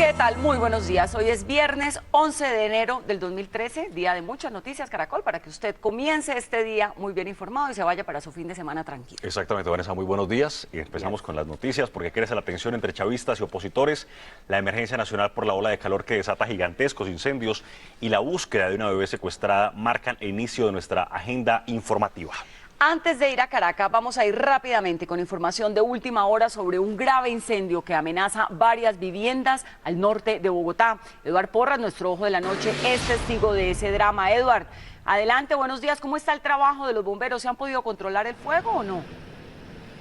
¿Qué tal? Muy buenos días. Hoy es viernes 11 de enero del 2013, día de muchas noticias, Caracol, para que usted comience este día muy bien informado y se vaya para su fin de semana tranquilo. Exactamente, Vanessa, muy buenos días. Y empezamos con las noticias porque crece la tensión entre chavistas y opositores, la emergencia nacional por la ola de calor que desata gigantescos incendios y la búsqueda de una bebé secuestrada marcan el inicio de nuestra agenda informativa. Antes de ir a Caracas, vamos a ir rápidamente con información de última hora sobre un grave incendio que amenaza varias viviendas al norte de Bogotá. Eduard Porras, nuestro ojo de la noche, es testigo de ese drama. Eduard, adelante, buenos días. ¿Cómo está el trabajo de los bomberos? ¿Se han podido controlar el fuego o no?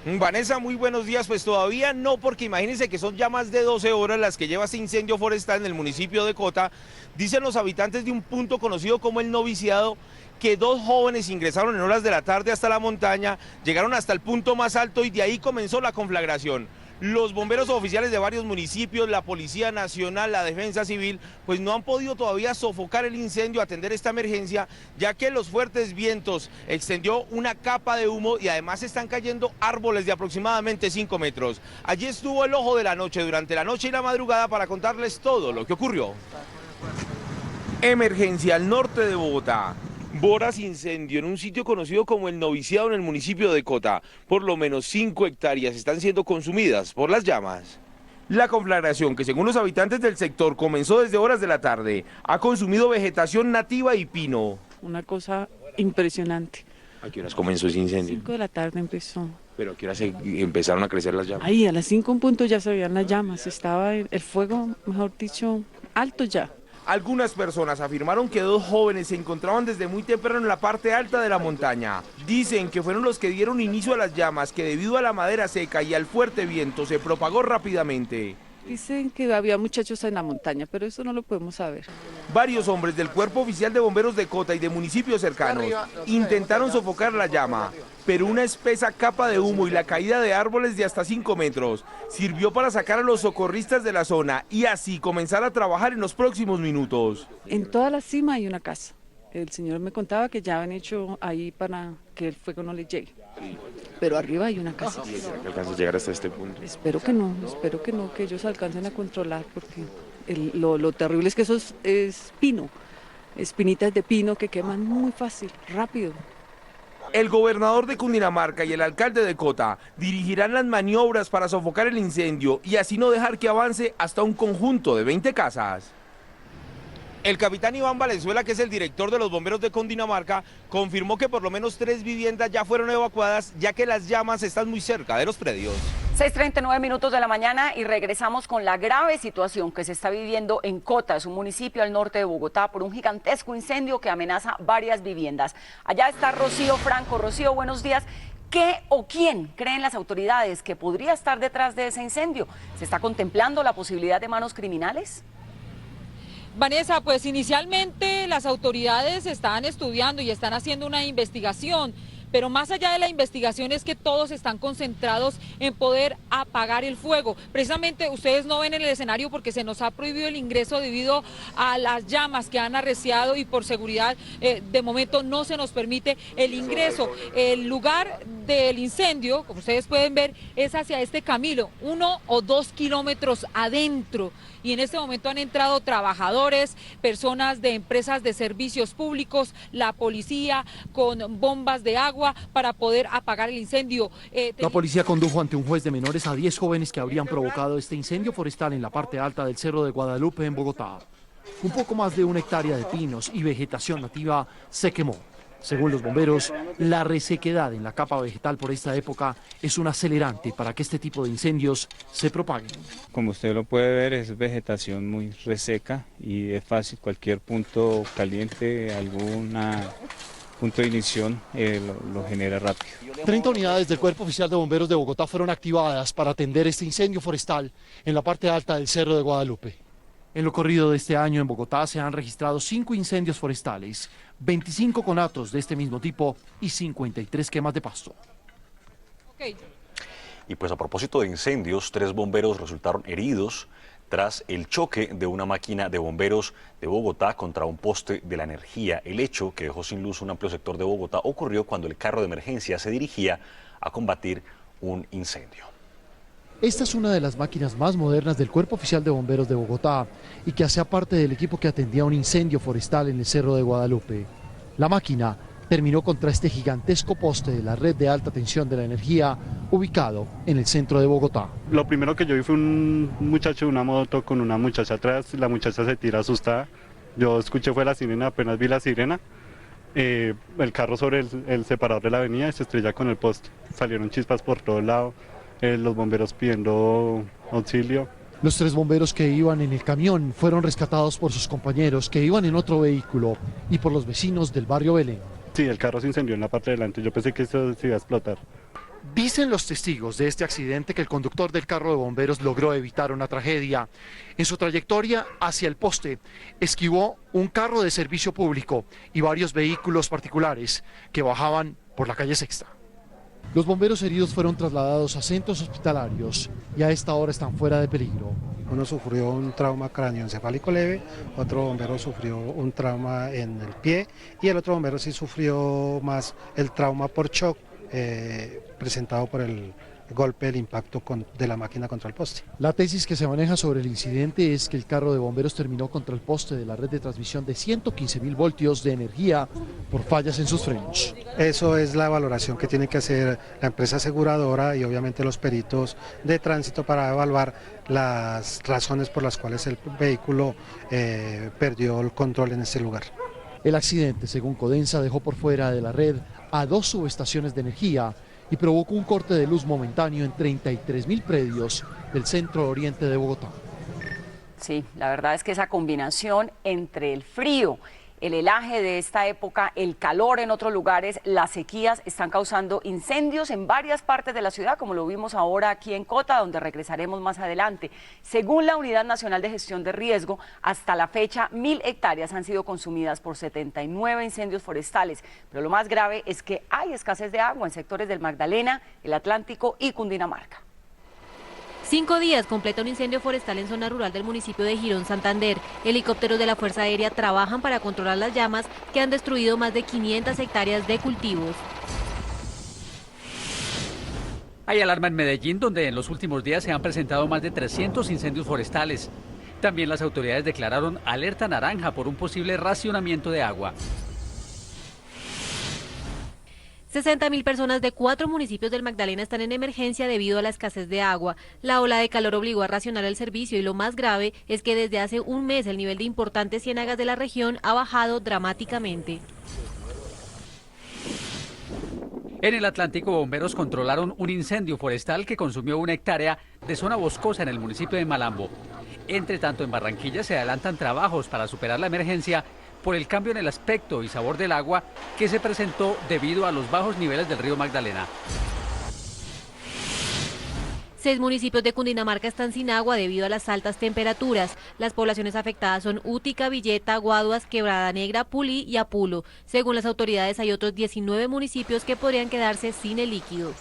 Vanessa, muy buenos días. Pues todavía no, porque imagínense que son ya más de 12 horas las que lleva este incendio forestal en el municipio de Cota. Dicen los habitantes de un punto conocido como El Noviciado que dos jóvenes ingresaron en horas de la tarde hasta la montaña, llegaron hasta el punto más alto y de ahí comenzó la conflagración. Los bomberos oficiales de varios municipios, la Policía Nacional, la Defensa Civil, pues no han podido todavía sofocar el incendio, atender esta emergencia, ya que los fuertes vientos extendió una capa de humo y además están cayendo árboles de aproximadamente 5 metros. Allí estuvo el ojo de la noche durante la noche y la madrugada para contarles todo lo que ocurrió. Emergencia al norte de Bogotá. Boras incendio en un sitio conocido como El Noviciado en el municipio de Cota. Por lo menos 5 hectáreas están siendo consumidas por las llamas. La conflagración, que según los habitantes del sector comenzó desde horas de la tarde, ha consumido vegetación nativa y pino. Una cosa impresionante. ¿A qué horas comenzó ese incendio? 5 de la tarde empezó. ¿Pero a qué horas empezaron a crecer las llamas? Ahí, a las 5 en punto ya se veían las llamas. Estaba el fuego, mejor dicho, alto ya. Algunas personas afirmaron que dos jóvenes se encontraban desde muy temprano en la parte alta de la montaña. Dicen que fueron los que dieron inicio a las llamas, que debido a la madera seca y al fuerte viento se propagó rápidamente. Dicen que había muchachos en la montaña, pero eso no lo podemos saber. Varios hombres del Cuerpo Oficial de Bomberos de Cota y de municipios cercanos intentaron sofocar la llama, pero una espesa capa de humo y la caída de árboles de hasta 5 metros sirvió para sacar a los socorristas de la zona y así comenzar a trabajar en los próximos minutos. En toda la cima hay una casa. El señor me contaba que ya han hecho ahí para que el fuego no le llegue. Pero arriba hay una casa. ¿Será que alcanza a llegar hasta este punto? Espero que no, que ellos alcancen a controlar, porque lo terrible es que eso es pino, espinitas de pino que queman muy fácil, rápido. El gobernador de Cundinamarca y el alcalde de Cota dirigirán las maniobras para sofocar el incendio y así no dejar que avance hasta un conjunto de 20 casas. El capitán Iván Valenzuela, que es el director de los bomberos de Cundinamarca, confirmó que por lo menos 3 viviendas ya fueron evacuadas, ya que las llamas están muy cerca de los predios. 6:39 minutos de la mañana y regresamos con la grave situación que se está viviendo en Cota, es un municipio al norte de Bogotá, por un gigantesco incendio que amenaza varias viviendas. Allá está Rocío Franco. Rocío, buenos días. ¿Qué o quién creen las autoridades que podría estar detrás de ese incendio? ¿Se está contemplando la posibilidad de manos criminales? Vanessa, pues inicialmente las autoridades están estudiando y están haciendo una investigación, pero más allá de la investigación es que todos están concentrados en poder apagar el fuego. Precisamente ustedes no ven en el escenario porque se nos ha prohibido el ingreso debido a las llamas que han arreciado y por seguridad de momento no se nos permite el ingreso. El lugar del incendio, como ustedes pueden ver, es hacia este camino, 1 o 2 kilómetros adentro. Y en este momento han entrado trabajadores, personas de empresas de servicios públicos, la policía con bombas de agua para poder apagar el incendio. La policía condujo ante un juez de menores a 10 jóvenes que habrían provocado este incendio forestal en la parte alta del Cerro de Guadalupe en Bogotá. Un poco más de 1 hectárea de pinos y vegetación nativa se quemó. Según los bomberos, la resequedad en la capa vegetal por esta época es un acelerante para que este tipo de incendios se propaguen. Como usted lo puede ver, es vegetación muy reseca y es fácil, cualquier punto caliente, punto de ignición lo genera rápido. 30 unidades del Cuerpo Oficial de Bomberos de Bogotá fueron activadas para atender este incendio forestal en la parte alta del Cerro de Guadalupe. En lo corrido de este año en Bogotá se han registrado 5 incendios forestales, 25 conatos de este mismo tipo y 53 quemas de pasto. Y pues a propósito de incendios, 3 bomberos resultaron heridos tras el choque de una máquina de bomberos de Bogotá contra un poste de la energía. El hecho, que dejó sin luz un amplio sector de Bogotá, ocurrió cuando el carro de emergencia se dirigía a combatir un incendio. Esta es una de las máquinas más modernas del Cuerpo Oficial de Bomberos de Bogotá y que hacía parte del equipo que atendía un incendio forestal en el Cerro de Guadalupe. La máquina terminó contra este gigantesco poste de la red de alta tensión de la energía ubicado en el centro de Bogotá. Lo primero que yo vi fue un muchacho de una moto con una muchacha atrás, la muchacha se tira asustada, yo escuché fue la sirena, apenas vi la sirena, el carro sobre el separador de la avenida y se estrella con el poste, salieron chispas por todos lados, los bomberos pidiendo auxilio. Los 3 bomberos que iban en el camión fueron rescatados por sus compañeros que iban en otro vehículo y por los vecinos del barrio Belén. Sí, el carro se incendió en la parte de delante, yo pensé que eso se iba a explotar. Dicen los testigos de este accidente que el conductor del carro de bomberos logró evitar una tragedia. En su trayectoria hacia el poste, esquivó un carro de servicio público y varios vehículos particulares que bajaban por la calle Sexta. Los bomberos heridos fueron trasladados a centros hospitalarios y a esta hora están fuera de peligro. Uno sufrió un trauma cráneoencefálico leve, otro bombero sufrió un trauma en el pie y el otro bombero sí sufrió más el trauma por shock presentado por el golpe, el impacto de la máquina contra el poste. La tesis que se maneja sobre el incidente es que el carro de bomberos terminó contra el poste de la red de transmisión de 115.000 voltios de energía por fallas en sus frenos. Eso es la valoración que tiene que hacer la empresa aseguradora y obviamente los peritos de tránsito para evaluar las razones por las cuales el vehículo perdió el control en ese lugar. El accidente, según Codensa, dejó por fuera de la red a 2 subestaciones de energía y provocó un corte de luz momentáneo en 33.000 predios del centro oriente de Bogotá. Sí, la verdad es que esa combinación entre el frío, el helaje de esta época, el calor en otros lugares, las sequías están causando incendios en varias partes de la ciudad, como lo vimos ahora aquí en Cota, donde regresaremos más adelante. Según la Unidad Nacional de Gestión de Riesgo, hasta la fecha 1.000 hectáreas han sido consumidas por 79 incendios forestales, pero lo más grave es que hay escasez de agua en sectores del Magdalena, el Atlántico y Cundinamarca. 5 días completa un incendio forestal en zona rural del municipio de Girón, Santander. Helicópteros de la Fuerza Aérea trabajan para controlar las llamas que han destruido más de 500 hectáreas de cultivos. Hay alarma en Medellín, donde en los últimos días se han presentado más de 300 incendios forestales. También las autoridades declararon alerta naranja por un posible racionamiento de agua. 60.000 personas de 4 municipios del Magdalena están en emergencia debido a la escasez de agua. La ola de calor obligó a racionar el servicio y lo más grave es que desde hace un mes el nivel de importantes ciénagas de la región ha bajado dramáticamente. En el Atlántico, bomberos controlaron un incendio forestal que consumió 1 hectárea de zona boscosa en el municipio de Malambo. Entre tanto, en Barranquilla se adelantan trabajos para superar la emergencia por el cambio en el aspecto y sabor del agua que se presentó debido a los bajos niveles del río Magdalena. 6 municipios de Cundinamarca están sin agua debido a las altas temperaturas. Las poblaciones afectadas son Útica, Villeta, Guaduas, Quebrada Negra, Pulí y Apulo. Según las autoridades, hay otros 19 municipios que podrían quedarse sin el líquido.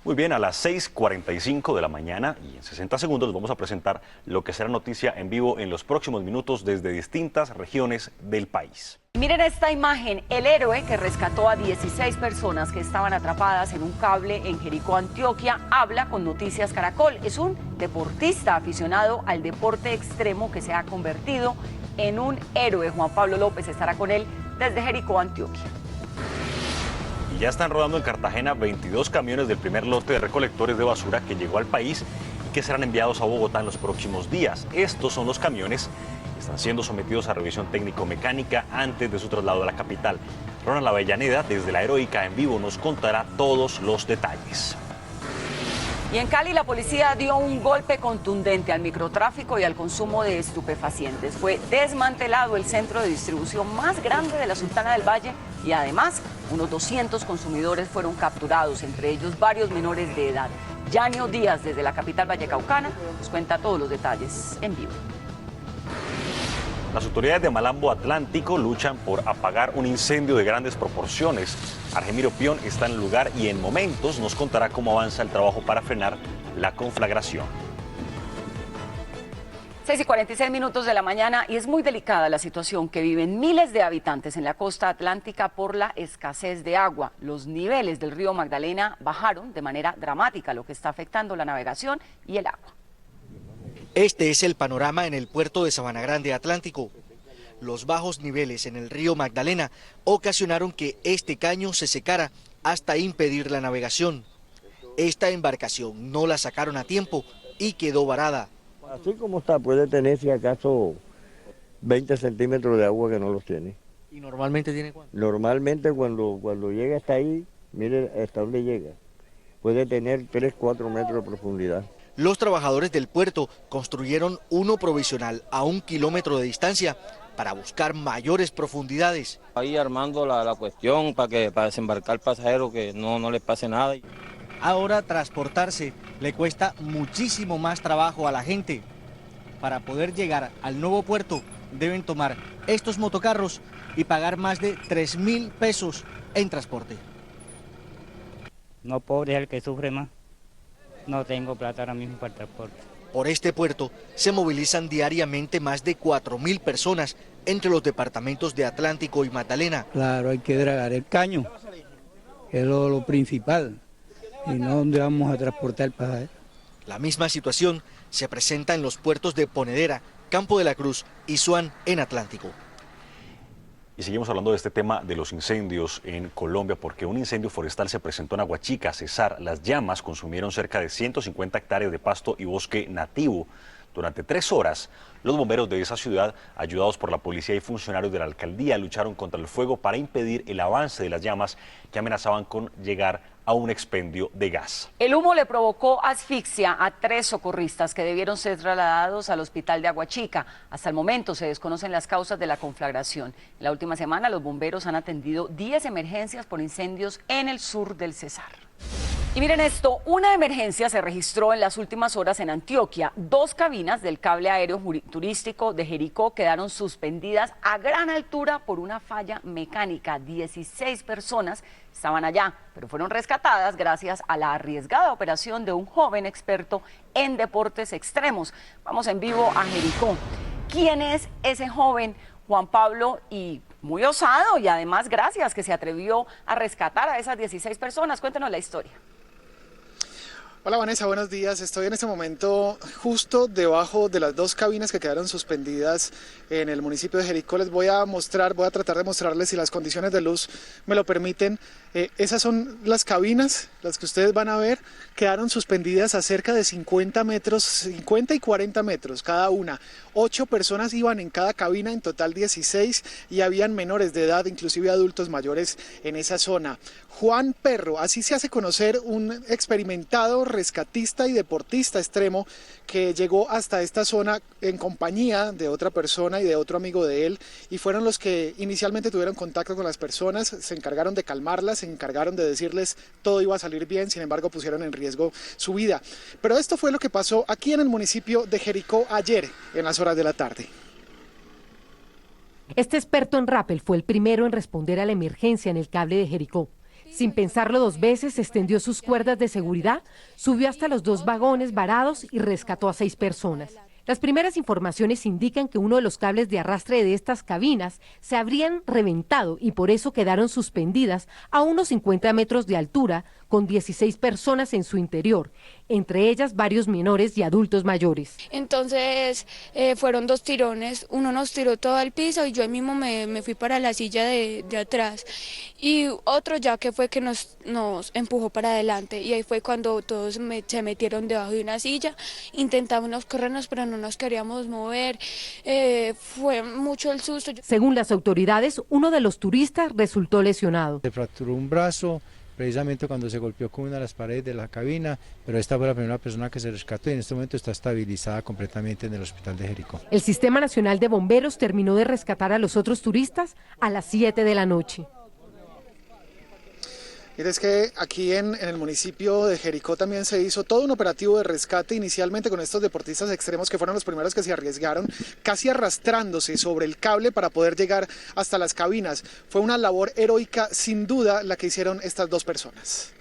Muy bien, a las 6:45 de la mañana y en 60 segundos les vamos a presentar lo que será noticia en vivo en los próximos minutos desde distintas regiones del país. Miren esta imagen, el héroe que rescató a 16 personas que estaban atrapadas en un cable en Jericó, Antioquia, habla con Noticias Caracol. Es un deportista aficionado al deporte extremo que se ha convertido en un héroe. Juan Pablo López estará con él desde Jericó, Antioquia. Ya están rodando en Cartagena 22 camiones del primer lote de recolectores de basura que llegó al país y que serán enviados a Bogotá en los próximos días. Estos son los camiones que están siendo sometidos a revisión técnico-mecánica antes de su traslado a la capital. Ronald Avellaneda, desde La Heroica en vivo, nos contará todos los detalles. Y en Cali la policía dio un golpe contundente al microtráfico y al consumo de estupefacientes. Fue desmantelado el centro de distribución más grande de la Sultana del Valle y además unos 200 consumidores fueron capturados, entre ellos varios menores de edad. Yanio Díaz desde la capital vallecaucana nos cuenta todos los detalles en vivo. Las autoridades de Malambo Atlántico luchan por apagar un incendio de grandes proporciones. Argemiro Pion está en el lugar y en momentos nos contará cómo avanza el trabajo para frenar la conflagración. 6:46 de la mañana y es muy delicada la situación que viven miles de habitantes en la costa atlántica por la escasez de agua. Los niveles del río Magdalena bajaron de manera dramática, lo que está afectando la navegación y el agua. Este es el panorama en el puerto de Sabana Grande Atlántico. Los bajos niveles en el río Magdalena ocasionaron que este caño se secara hasta impedir la navegación. Esta embarcación no la sacaron a tiempo y quedó varada. Así como está, puede tener si acaso 20 centímetros de agua que no los tiene. ¿Y normalmente tiene cuánto? Normalmente cuando llega hasta ahí, mire hasta dónde llega, puede tener 3-4 metros de profundidad. Los trabajadores del puerto construyeron uno provisional a 1 kilómetro de distancia para buscar mayores profundidades. Ahí armando la cuestión para desembarcar pasajeros que no les pase nada. Ahora transportarse le cuesta muchísimo más trabajo a la gente. Para poder llegar al nuevo puerto deben tomar estos motocarros y pagar más de 3.000 pesos en transporte. No, pobre es el que sufre más. No tengo plata ahora mismo para el transporte. Por este puerto se movilizan diariamente más de 4.000 personas entre los departamentos de Atlántico y Magdalena. Claro, hay que dragar el caño, que es lo principal. Y no dónde vamos a transportar el pasajero. La misma situación se presenta en los puertos de Ponedera, Campo de la Cruz y Suán en Atlántico. Y seguimos hablando de este tema de los incendios en Colombia porque un incendio forestal se presentó en Aguachica, Cesar. Las llamas consumieron cerca de 150 hectáreas de pasto y bosque nativo. Durante 3 horas, los bomberos de esa ciudad, ayudados por la policía y funcionarios de la alcaldía, lucharon contra el fuego para impedir el avance de las llamas que amenazaban con llegar a un expendio de gas. El humo le provocó asfixia a 3 socorristas que debieron ser trasladados al hospital de Aguachica. Hasta el momento se desconocen las causas de la conflagración. En la última semana los bomberos han atendido 10 emergencias por incendios en el sur del Cesar. Y miren esto, una emergencia se registró en las últimas horas en Antioquia. 2 cabinas del cable aéreo turístico de Jericó quedaron suspendidas a gran altura por una falla mecánica. 16 personas estaban allá, pero fueron rescatadas gracias a la arriesgada operación de un joven experto en deportes extremos. Vamos en vivo a Jericó. ¿Quién es ese joven, Juan Pablo? Y muy osado, y además gracias que se atrevió a rescatar a esas 16 personas. Cuéntenos la historia. Hola Vanessa, buenos días. Estoy en este momento justo debajo de las 2 cabinas que quedaron suspendidas en el municipio de Jericó. Les voy a tratar de mostrarles si las condiciones de luz me lo permiten. Esas son las cabinas, las que ustedes van a ver, quedaron suspendidas a cerca de 50 metros, 50 y 40 metros cada una. 8 personas iban en cada cabina, en total 16, y habían menores de edad, inclusive adultos mayores en esa zona. Juan Perro, así se hace conocer un experimentado rescatista y deportista extremo que llegó hasta esta zona en compañía de otra persona y de otro amigo de él, y fueron los que inicialmente tuvieron contacto con las personas, se encargaron de calmarlas, se encargaron de decirles todo iba a salir bien, sin embargo pusieron en riesgo su vida. Pero esto fue lo que pasó aquí en el municipio de Jericó ayer en las horas de la tarde. Este experto en rappel fue el primero en responder a la emergencia en el cable de Jericó. Sin pensarlo 2 veces, extendió sus cuerdas de seguridad, subió hasta los 2 vagones varados y rescató a 6 personas. Las primeras informaciones indican que uno de los cables de arrastre de estas cabinas se habrían reventado y por eso quedaron suspendidas a unos 50 metros de altura con 16 personas en su interior, entre ellas varios menores y adultos mayores. Entonces fueron 2 tirones, uno nos tiró todo al piso y yo mismo me fui para la silla de atrás y otro ya que fue que nos empujó para adelante y ahí fue cuando todos se metieron debajo de una silla, intentamos corrernos pero no nos queríamos mover, fue mucho el susto. Según las autoridades, uno de los turistas resultó lesionado. Se fracturó un brazo precisamente cuando se golpeó con una de las paredes de la cabina, pero esta fue la primera persona que se rescató y en este momento está estabilizada completamente en el hospital de Jericó. El Sistema Nacional de Bomberos terminó de rescatar a los otros turistas a las 7 de la noche. Mire, es que aquí en el municipio de Jericó también se hizo todo un operativo de rescate inicialmente con estos deportistas extremos que fueron los primeros que se arriesgaron, casi arrastrándose sobre el cable para poder llegar hasta las cabinas. Fue una labor heroica sin duda la que hicieron estas 2 personas.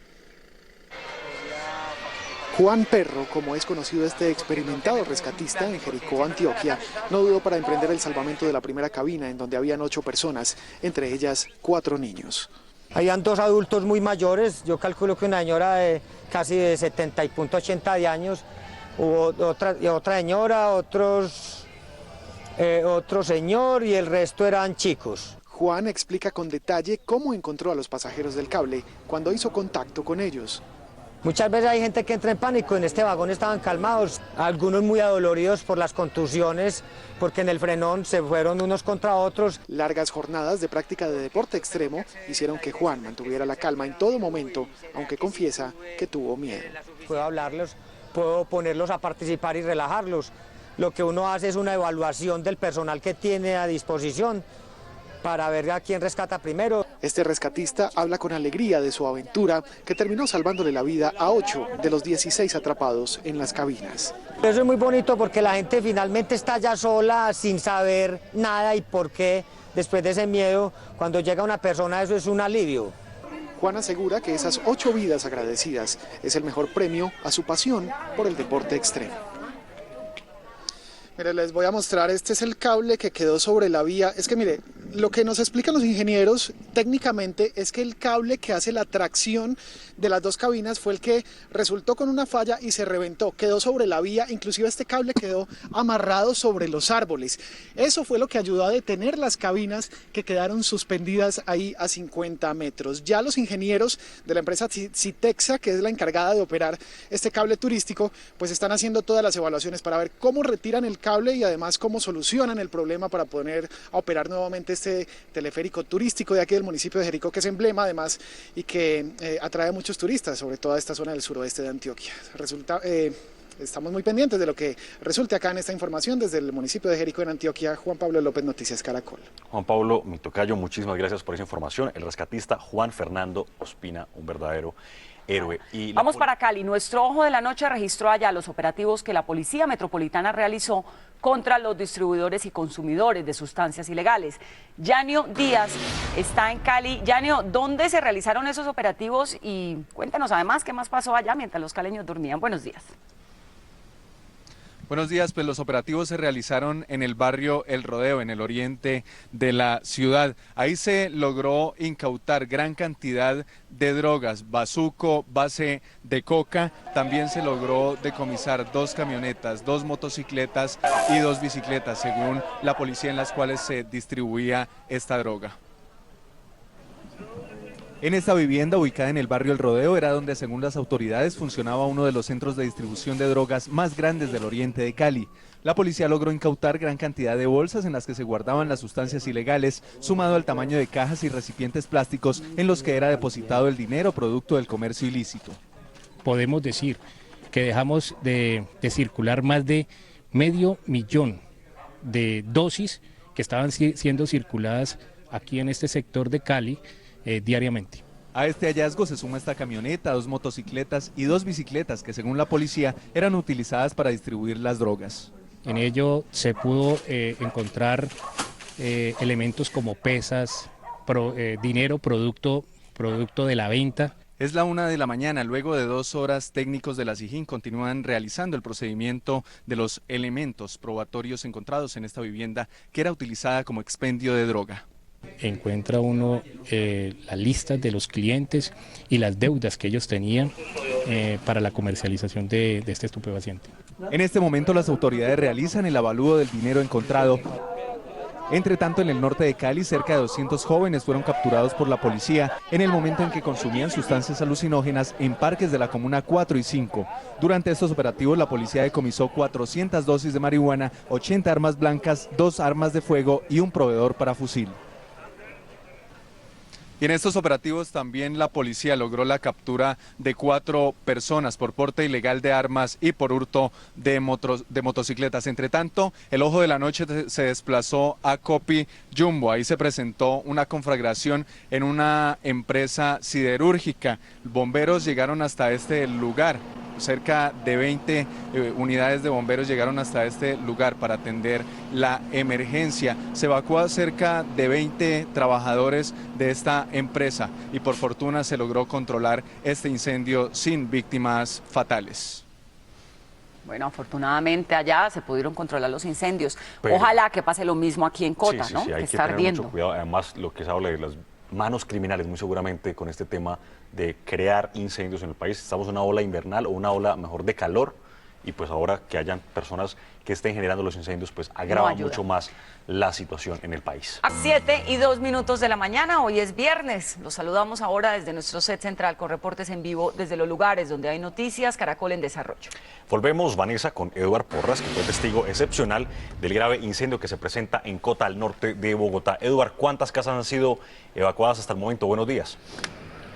Juan Perro, como es conocido este experimentado rescatista en Jericó, Antioquia, no dudó para emprender el salvamento de la primera cabina, en donde habían 8 personas, entre ellas 4 niños. Habían 2 adultos muy mayores, yo calculo que una señora de casi de 70 y punto 80 de años, hubo otra señora, otro señor y el resto eran chicos. Juan explica con detalle cómo encontró a los pasajeros del cable cuando hizo contacto con ellos. Muchas veces hay gente que entra en pánico, en este vagón estaban calmados, algunos muy adoloridos por las contusiones, porque en el frenón se fueron unos contra otros. Largas jornadas de práctica de deporte extremo hicieron que Juan mantuviera la calma en todo momento, aunque confiesa que tuvo miedo. Puedo hablarlos, puedo ponerlos a participar y relajarlos. Lo que uno hace es una evaluación del personal que tiene a disposición para ver a quién rescata primero. Este rescatista habla con alegría de su aventura, que terminó salvándole la vida a 8 de los 16 atrapados en las cabinas. Eso es muy bonito porque la gente finalmente está ya sola, sin saber nada y por qué, después de ese miedo, cuando llega una persona, eso es un alivio. Juan asegura que esas 8 vidas agradecidas es el mejor premio a su pasión por el deporte extremo. Mire, les voy a mostrar, este es el cable que quedó sobre la vía. Es que mire, lo que nos explican los ingenieros técnicamente es que el cable que hace la tracción de las 2 cabinas fue el que resultó con una falla y se reventó, quedó sobre la vía, inclusive este cable quedó amarrado sobre los árboles. Eso fue lo que ayudó a detener las cabinas que quedaron suspendidas ahí a 50 metros. Ya los ingenieros de la empresa Citexa, que es la encargada de operar este cable turístico, pues están haciendo todas las evaluaciones para ver cómo retiran el cable y además cómo solucionan el problema para poner a operar nuevamente este teleférico turístico de aquí del municipio de Jericó, que es emblema además y que atrae a muchos turistas, sobre todo a esta zona del suroeste de Antioquia. Estamos muy pendientes de lo que resulte acá en esta información desde el municipio de Jericó en Antioquia. Juan Pablo López, Noticias Caracol. Juan Pablo, mi tocayo, muchísimas gracias por esa información. El rescatista Juan Fernando Ospina, un verdadero héroe. Vamos para Cali. Nuestro ojo de la noche registró allá los operativos que la Policía Metropolitana realizó contra los distribuidores y consumidores de sustancias ilegales. Yanio Díaz está en Cali. Yanio, ¿dónde se realizaron esos operativos? Y cuéntanos además qué más pasó allá mientras los caleños dormían. Buenos días. Buenos días, pues los operativos se realizaron en el barrio El Rodeo, en el oriente de la ciudad. Ahí se logró incautar gran cantidad de drogas, bazuco, base de coca. También se logró decomisar 2 camionetas, 2 motocicletas y 2 bicicletas, según la policía, en las cuales se distribuía esta droga. En esta vivienda ubicada en el barrio El Rodeo era donde, según las autoridades, funcionaba uno de los centros de distribución de drogas más grandes del oriente de Cali. La policía logró incautar gran cantidad de bolsas en las que se guardaban las sustancias ilegales, sumado al tamaño de cajas y recipientes plásticos en los que era depositado el dinero producto del comercio ilícito. Podemos decir que dejamos de circular más de 500,000 de dosis que estaban siendo circuladas aquí en este sector de Cali diariamente. A este hallazgo se suma esta camioneta, 2 motocicletas y 2 bicicletas que, según la policía, eran utilizadas para distribuir las drogas. En ello se pudo encontrar elementos como pesas, dinero producto de la venta. Es la 1 de la mañana, luego de 2 horas técnicos de la SIJIN continúan realizando el procedimiento de los elementos probatorios encontrados en esta vivienda que era utilizada como expendio de droga. Encuentra uno las listas de los clientes y las deudas que ellos tenían para la comercialización de este estupefaciente. En este momento las autoridades realizan el avalúo del dinero encontrado. Entre tanto, en el norte de Cali, cerca de 200 jóvenes fueron capturados por la policía en el momento en que consumían sustancias alucinógenas en parques de la comuna 4 y 5. Durante estos operativos, la policía decomisó 400 dosis de marihuana, 80 armas blancas, 2 armas de fuego y un proveedor para fusil. Y en estos operativos también la policía logró la captura de 4 personas por porte ilegal de armas y por hurto de motocicletas. Entre tanto, el ojo de la noche se desplazó a Copi Jumbo. Ahí se presentó una conflagración en una empresa siderúrgica. Bomberos llegaron hasta este lugar. Cerca de 20 unidades de bomberos llegaron hasta este lugar para atender la emergencia. Se evacuó a cerca de 20 trabajadores de esta empresa y por fortuna se logró controlar este incendio sin víctimas fatales. Bueno, afortunadamente allá se pudieron controlar los incendios. Pero, ojalá que pase lo mismo aquí en Cota, sí, ¿no? Sí, hay que que está tener ardiendo. mucho cuidado. Además, lo que se habla de las manos criminales, muy seguramente con este tema de crear incendios en el país. Estamos en una ola invernal o una ola mejor de calor, y pues ahora que hayan personas que estén generando los incendios, pues agrava mucho más la situación en el país. A 7:02 de la mañana, hoy es viernes. Los saludamos ahora desde nuestro set central con reportes en vivo desde los lugares donde hay noticias. Caracol en desarrollo. Volvemos, Vanessa, con Eduard Porras, que fue testigo excepcional del grave incendio que se presenta en Cota, al norte de Bogotá. Eduard, ¿cuántas casas han sido evacuadas hasta el momento? Buenos días.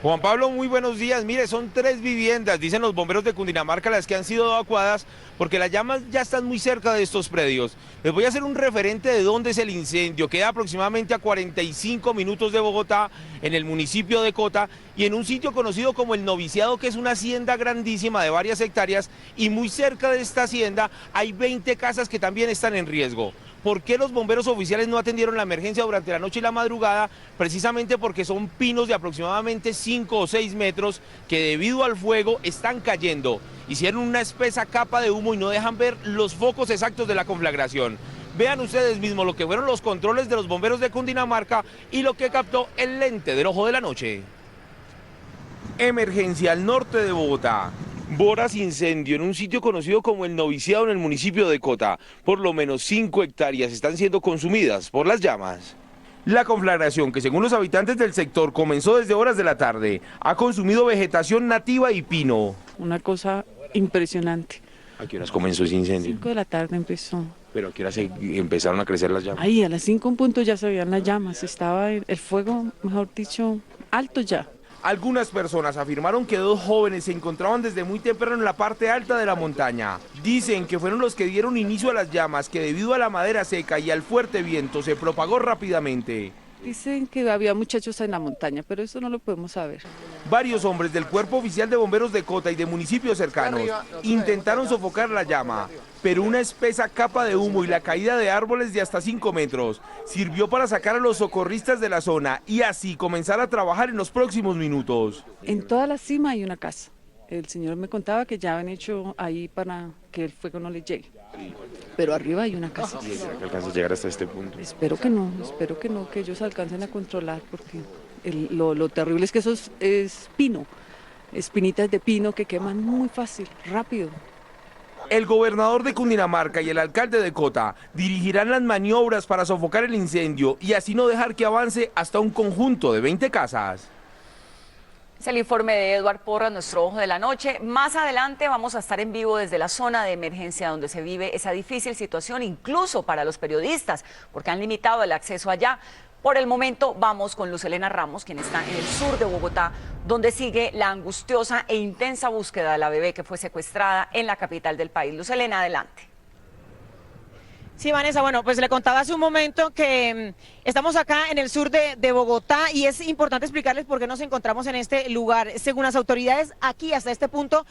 Juan Pablo, muy buenos días. Mire, son 3 viviendas, dicen los bomberos de Cundinamarca, las que han sido evacuadas porque las llamas ya están muy cerca de estos predios. Les voy a hacer un referente de dónde es el incendio. Queda aproximadamente a 45 minutos de Bogotá, en el municipio de Cota, y en un sitio conocido como El Noviciado, que es una hacienda grandísima de varias hectáreas, y muy cerca de esta hacienda hay 20 casas que también están en riesgo. ¿Por qué los bomberos oficiales no atendieron la emergencia durante la noche y la madrugada? Precisamente porque son pinos de aproximadamente 5 o 6 metros que debido al fuego están cayendo. Hicieron una espesa capa de humo y no dejan ver los focos exactos de la conflagración. Vean ustedes mismos lo que fueron los controles de los bomberos de Cundinamarca y lo que captó el lente del ojo de la noche. Emergencia al norte de Bogotá. Voraz incendio en un sitio conocido como El Noviciado en el municipio de Cota. Por lo menos 5 hectáreas están siendo consumidas por las llamas. La conflagración, que según los habitantes del sector comenzó desde horas de la tarde, ha consumido vegetación nativa y pino. Una cosa impresionante. ¿A qué horas comenzó ese incendio? 5 de la tarde empezó. ¿Pero a qué horas empezaron a crecer las llamas? Ahí a las 5 en punto ya se veían las llamas, estaba el fuego, mejor dicho, alto ya. Algunas personas afirmaron que 2 jóvenes se encontraban desde muy temprano en la parte alta de la montaña. Dicen que fueron los que dieron inicio a las llamas, que debido a la madera seca y al fuerte viento se propagó rápidamente. Dicen que había muchachos en la montaña, pero eso no lo podemos saber. Varios hombres del Cuerpo Oficial de Bomberos de Cota y de municipios cercanos intentaron sofocar la llama, pero una espesa capa de humo y la caída de árboles de hasta 5 metros sirvió para sacar a los socorristas de la zona y así comenzar a trabajar en los próximos minutos. En toda la cima hay una casa. El señor me contaba que ya han hecho ahí para que el fuego no le llegue. Pero arriba hay una casa. ¿Y será que alcanza a llegar hasta este punto? Espero que no, que ellos alcancen a controlar, porque lo terrible es que eso es pino, espinitas de pino que queman muy fácil, rápido. El gobernador de Cundinamarca y el alcalde de Cota dirigirán las maniobras para sofocar el incendio y así no dejar que avance hasta un conjunto de 20 casas. Es el informe de Eduard Porras, nuestro ojo de la noche. Más adelante vamos a estar en vivo desde la zona de emergencia donde se vive esa difícil situación, incluso para los periodistas, porque han limitado el acceso allá. Por el momento vamos con Luz Helena Ramos, quien está en el sur de Bogotá, donde sigue la angustiosa e intensa búsqueda de la bebé que fue secuestrada en la capital del país. Luz Helena, adelante. Sí, Vanessa, bueno, pues le contaba hace un momento que estamos acá en el sur de Bogotá y es importante explicarles por qué nos encontramos en este lugar. Según las autoridades, aquí hasta este punto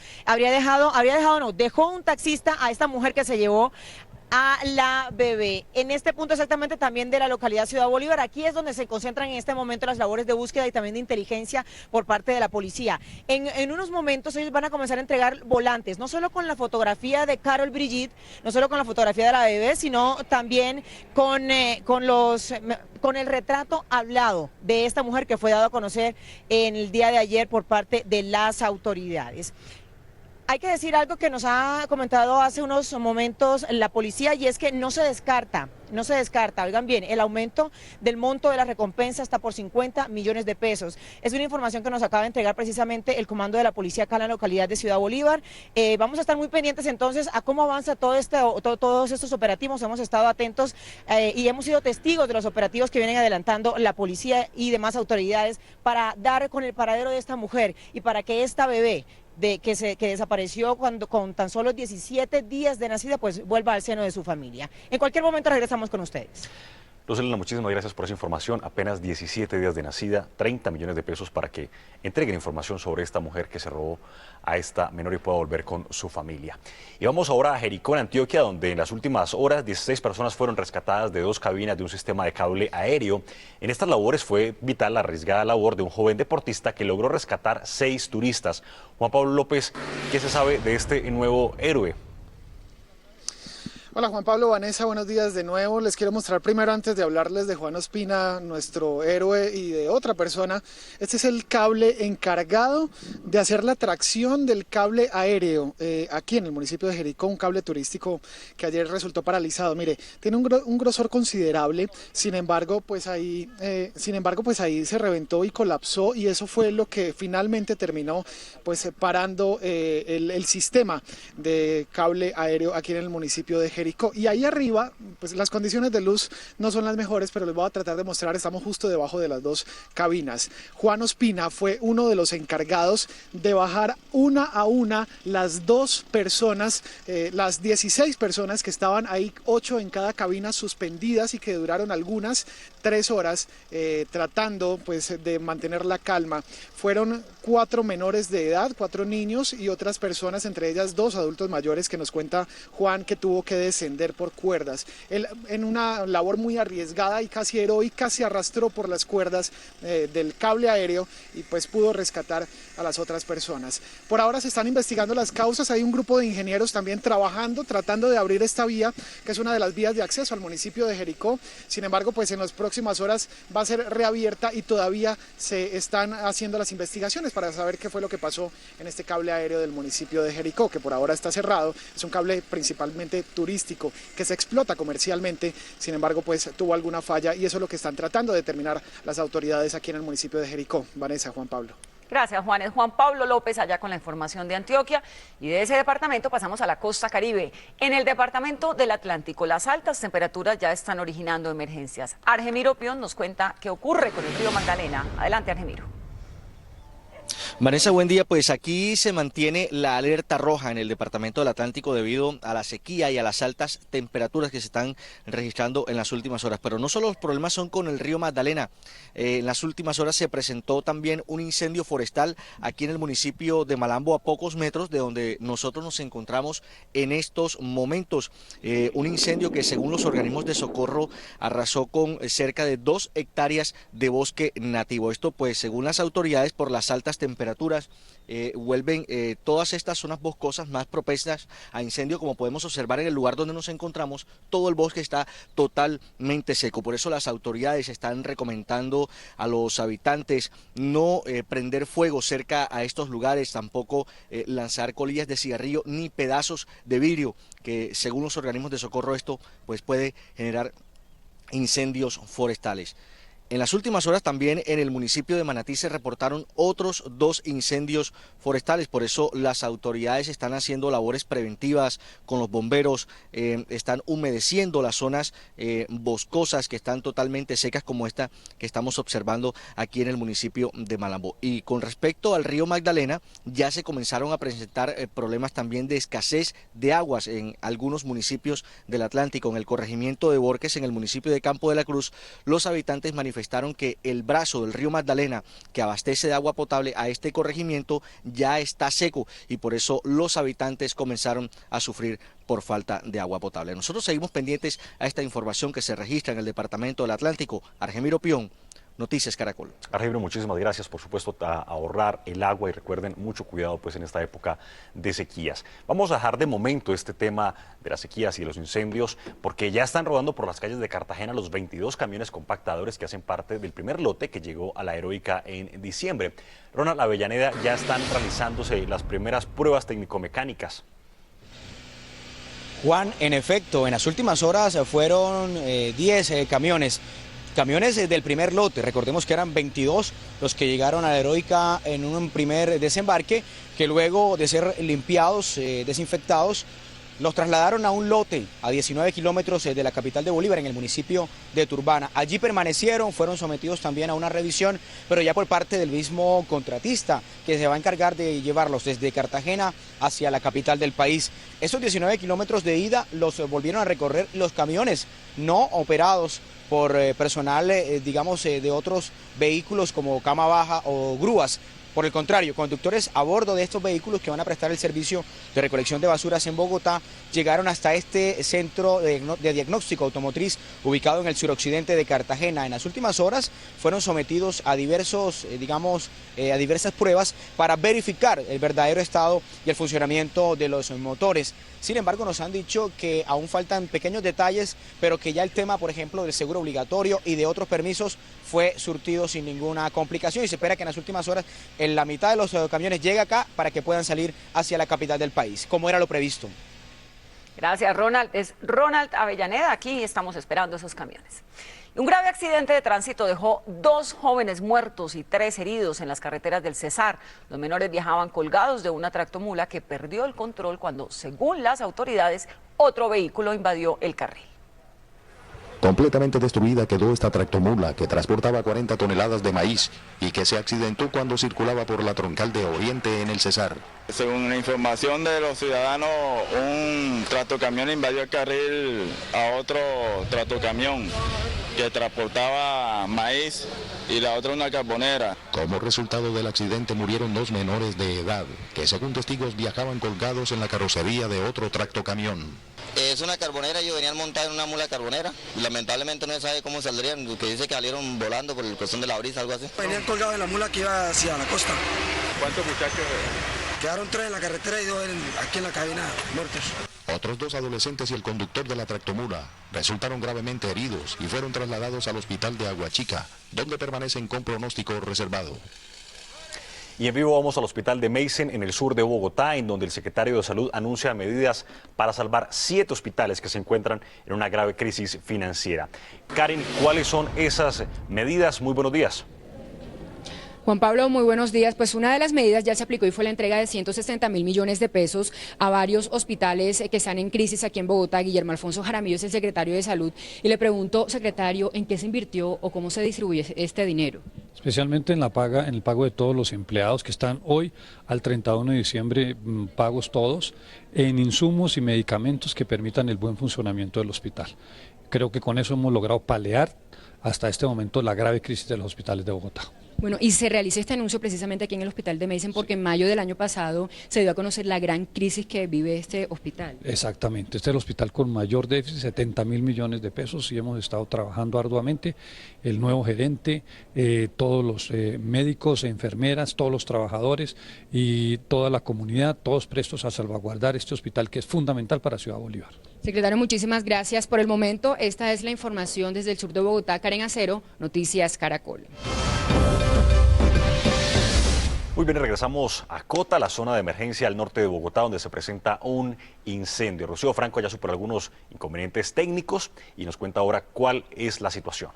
dejó un taxista a esta mujer que se llevó a la bebé. En este punto exactamente también de la localidad Ciudad Bolívar, aquí es donde se concentran en este momento las labores de búsqueda y también de inteligencia por parte de la policía. En unos momentos ellos van a comenzar a entregar volantes, no solo con la fotografía de Carol Brigitte, no solo con la fotografía de la bebé, sino también con el retrato hablado de esta mujer que fue dado a conocer en el día de ayer por parte de las autoridades. Hay que decir algo que nos ha comentado hace unos momentos la policía y es que no se descarta, oigan bien, el aumento del monto de la recompensa está por 50 millones de pesos. Es una información que nos acaba de entregar precisamente el comando de la policía acá en la localidad de Ciudad Bolívar. Vamos a estar muy pendientes entonces a cómo avanza todos estos operativos. Hemos estado atentos y hemos sido testigos de los operativos que vienen adelantando la policía y demás autoridades para dar con el paradero de esta mujer y para que esta bebé que desapareció con tan solo 17 días de nacida, pues vuelva al seno de su familia. En cualquier momento regresamos con ustedes. Luz Helena, muchísimas gracias por esa información. Apenas 17 días de nacida, 30 millones de pesos para que entreguen información sobre esta mujer que se robó a esta menor y pueda volver con su familia. Y vamos ahora a Jericó, en Antioquia, donde en las últimas horas 16 personas fueron rescatadas de 2 cabinas de un sistema de cable aéreo. En estas labores fue vital la arriesgada labor de un joven deportista que logró rescatar 6 turistas. Juan Pablo López, ¿qué se sabe de este nuevo héroe? Hola Juan Pablo, Vanessa, buenos días de nuevo. Les quiero mostrar primero, antes de hablarles de Juan Ospina, nuestro héroe, y de otra persona. Este es el cable encargado de hacer la tracción del cable aéreo aquí en el municipio de Jericó, un cable turístico que ayer resultó paralizado. Mire, tiene un grosor considerable, sin embargo, pues ahí se reventó y colapsó, y eso fue lo que finalmente terminó pues parando el sistema de cable aéreo aquí en el municipio de Jericó. Y ahí arriba, pues las condiciones de luz no son las mejores, pero les voy a tratar de mostrar. Estamos justo debajo de las dos cabinas. Juan Ospina fue uno de los encargados de bajar una a una las dos personas, las 16 personas que estaban ahí, 8 en cada cabina, suspendidas, y que duraron algunas 3 horas tratando pues de mantener la calma. Fueron 4 menores de edad, 4 niños y otras personas, entre ellas 2 adultos mayores, que nos cuenta Juan que tuvo que descender por cuerdas. Él, en una labor muy arriesgada y casi heroica, se arrastró por las cuerdas del cable aéreo y pues pudo rescatar a las otras personas. Por ahora se están investigando las causas. Hay un grupo de ingenieros también trabajando, tratando de abrir esta vía, que es una de las vías de acceso al municipio de Jericó. Sin embargo, pues en las próximas horas va a ser reabierta, y todavía se están haciendo las investigaciones para saber qué fue lo que pasó en este cable aéreo del municipio de Jericó, que por ahora está cerrado. Es un cable principalmente turístico que se explota comercialmente. Sin embargo, pues tuvo alguna falla, y eso es lo que están tratando de determinar las autoridades aquí en el municipio de Jericó. Vanessa, Juan Pablo. Gracias, Juan. Es Juan Pablo López allá con la información de Antioquia, y de ese departamento pasamos a la costa Caribe. En el departamento del Atlántico, las altas temperaturas ya están originando emergencias. Argemiro Pion nos cuenta qué ocurre con el río Magdalena. Adelante, Argemiro. Vanessa, buen día. Pues aquí se mantiene la alerta roja en el departamento del Atlántico debido a la sequía y a las altas temperaturas que se están registrando en las últimas horas. Pero no solo los problemas son con el río Magdalena. En las últimas horas se presentó también un incendio forestal aquí en el municipio de Malambo, a pocos metros de donde nosotros nos encontramos en estos momentos. Un incendio que, según los organismos de socorro, arrasó con cerca de 2 hectáreas de bosque nativo. Esto, pues, según las autoridades, por las altas temperaturas vuelven todas estas zonas boscosas más propensas a incendio. Como podemos observar en el lugar donde nos encontramos, todo el bosque está totalmente seco. Por eso las autoridades están recomendando a los habitantes no prender fuego cerca a estos lugares, tampoco lanzar colillas de cigarrillo ni pedazos de vidrio, que según los organismos de socorro esto pues puede generar incendios forestales. En las últimas horas también en el municipio de Manatí se reportaron otros 2 incendios forestales. Por eso las autoridades están haciendo labores preventivas con los bomberos, están humedeciendo las zonas boscosas que están totalmente secas, como esta que estamos observando aquí en el municipio de Malambo. Y con respecto al río Magdalena, ya se comenzaron a presentar problemas también de escasez de aguas en algunos municipios del Atlántico. En el corregimiento de Borques, en el municipio de Campo de la Cruz, los habitantes manifestaron que el brazo del río Magdalena, que abastece de agua potable a este corregimiento, ya está seco, y por eso los habitantes comenzaron a sufrir por falta de agua potable. Nosotros seguimos pendientes a esta información que se registra en el departamento del Atlántico. Argemiro Pion, Noticias Caracol. Argemiro, muchísimas gracias. Por supuesto, a ahorrar el agua, y recuerden, mucho cuidado pues en esta época de sequías. Vamos a dejar de momento este tema de las sequías y de los incendios, porque ya están rodando por las calles de Cartagena los 22 camiones compactadores que hacen parte del primer lote que llegó a la Heroica en diciembre. Ronald Avellaneda, ya están realizándose las primeras pruebas técnico-mecánicas. Juan, en efecto, en las últimas horas fueron 10 camiones del primer lote. Recordemos que eran 22 los que llegaron a la Heroica en un primer desembarque, que luego de ser limpiados, desinfectados, los trasladaron a un lote a 19 kilómetros de la capital de Bolívar, en el municipio de Turbana. Allí permanecieron, fueron sometidos también a una revisión, pero ya por parte del mismo contratista, que se va a encargar de llevarlos desde Cartagena hacia la capital del país. Esos 19 kilómetros de ida los volvieron a recorrer los camiones no operados por personal, digamos, de otros vehículos como cama baja o grúas. Por el contrario, conductores a bordo de estos vehículos que van a prestar el servicio de recolección de basuras en Bogotá llegaron hasta este centro de diagnóstico automotriz ubicado en el suroccidente de Cartagena. En las últimas horas fueron sometidos a diversas pruebas para verificar el verdadero estado y el funcionamiento de los motores. Sin embargo, nos han dicho que aún faltan pequeños detalles, pero que ya el tema, por ejemplo, del seguro obligatorio y de otros permisos fue surtido sin ninguna complicación y se espera que en las últimas horas la mitad de los camiones llegue acá para que puedan salir hacia la capital del país, como era lo previsto. Gracias, Ronald. Es Ronald Avellaneda. Aquí estamos esperando esos camiones. Un grave accidente de tránsito dejó 2 jóvenes muertos y 3 heridos en las carreteras del Cesar. Los menores viajaban colgados de una tractomula que perdió el control cuando, según las autoridades, otro vehículo invadió el carril. Completamente destruida quedó esta tractomula que transportaba 40 toneladas de maíz y que se accidentó cuando circulaba por la troncal de Oriente en el Cesar. Según la información de los ciudadanos, un tractocamión invadió el carril a otro tractocamión que transportaba maíz y la otra una carbonera. Como resultado del accidente murieron 2 menores de edad que, según testigos, viajaban colgados en la carrocería de otro tractocamión. Es una carbonera, ellos venían montados en una mula carbonera. Lamentablemente no se sabe cómo saldrían, que dice que salieron volando por la cuestión de la brisa, algo así. Venían colgados en la mula que iba hacia la costa. ¿Cuántos muchachos? Quedaron 3 en la carretera y 2 aquí en la cabina muertos. Otros 2 adolescentes y el conductor de la tractomula resultaron gravemente heridos y fueron trasladados al hospital de Aguachica, donde permanecen con pronóstico reservado. Y en vivo vamos al hospital de Meissen, en el sur de Bogotá, en donde el secretario de Salud anuncia medidas para salvar 7 hospitales que se encuentran en una grave crisis financiera. Karen, ¿cuáles son esas medidas? Muy buenos días. Juan Pablo, muy buenos días. Pues una de las medidas ya se aplicó y fue la entrega de 160.000 millones de pesos a varios hospitales que están en crisis aquí en Bogotá. Guillermo Alfonso Jaramillo es el secretario de Salud y le pregunto, secretario, ¿en qué se invirtió o cómo se distribuye este dinero? Especialmente en el pago de todos los empleados que están hoy al 31 de diciembre pagos todos, en insumos y medicamentos que permitan el buen funcionamiento del hospital. Creo que con eso hemos logrado paliar hasta este momento la grave crisis de los hospitales de Bogotá. Bueno, y se realiza este anuncio precisamente aquí en el hospital de Meissen porque en mayo del año pasado se dio a conocer la gran crisis que vive este hospital. Exactamente, este es el hospital con mayor déficit, 70.000 millones de pesos, y hemos estado trabajando arduamente, el nuevo gerente, todos los médicos, enfermeras, todos los trabajadores y toda la comunidad, todos prestos a salvaguardar este hospital que es fundamental para Ciudad Bolívar. Secretario, muchísimas gracias por el momento. Esta es la información desde el sur de Bogotá. Karen Acero, Noticias Caracol. Muy bien, regresamos a Cota, la zona de emergencia al norte de Bogotá, donde se presenta un incendio. Rocío Franco ya superó algunos inconvenientes técnicos y nos cuenta ahora cuál es la situación.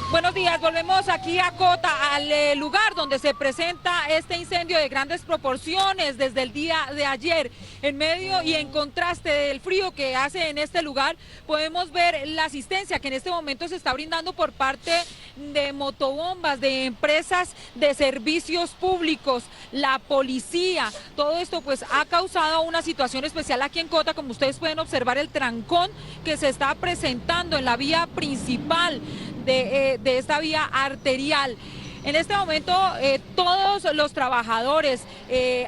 Buenos días, volvemos aquí a Cota, al lugar donde se presenta este incendio de grandes proporciones desde el día de ayer. En medio y en contraste del frío que hace en este lugar, podemos ver la asistencia que en este momento se está brindando por parte de motobombas, de empresas de servicios públicos, la policía. Todo esto pues ha causado una situación especial aquí en Cota, como ustedes pueden observar el trancón que se está presentando en la vía principal de esta vía arterial. En este momento todos los trabajadores,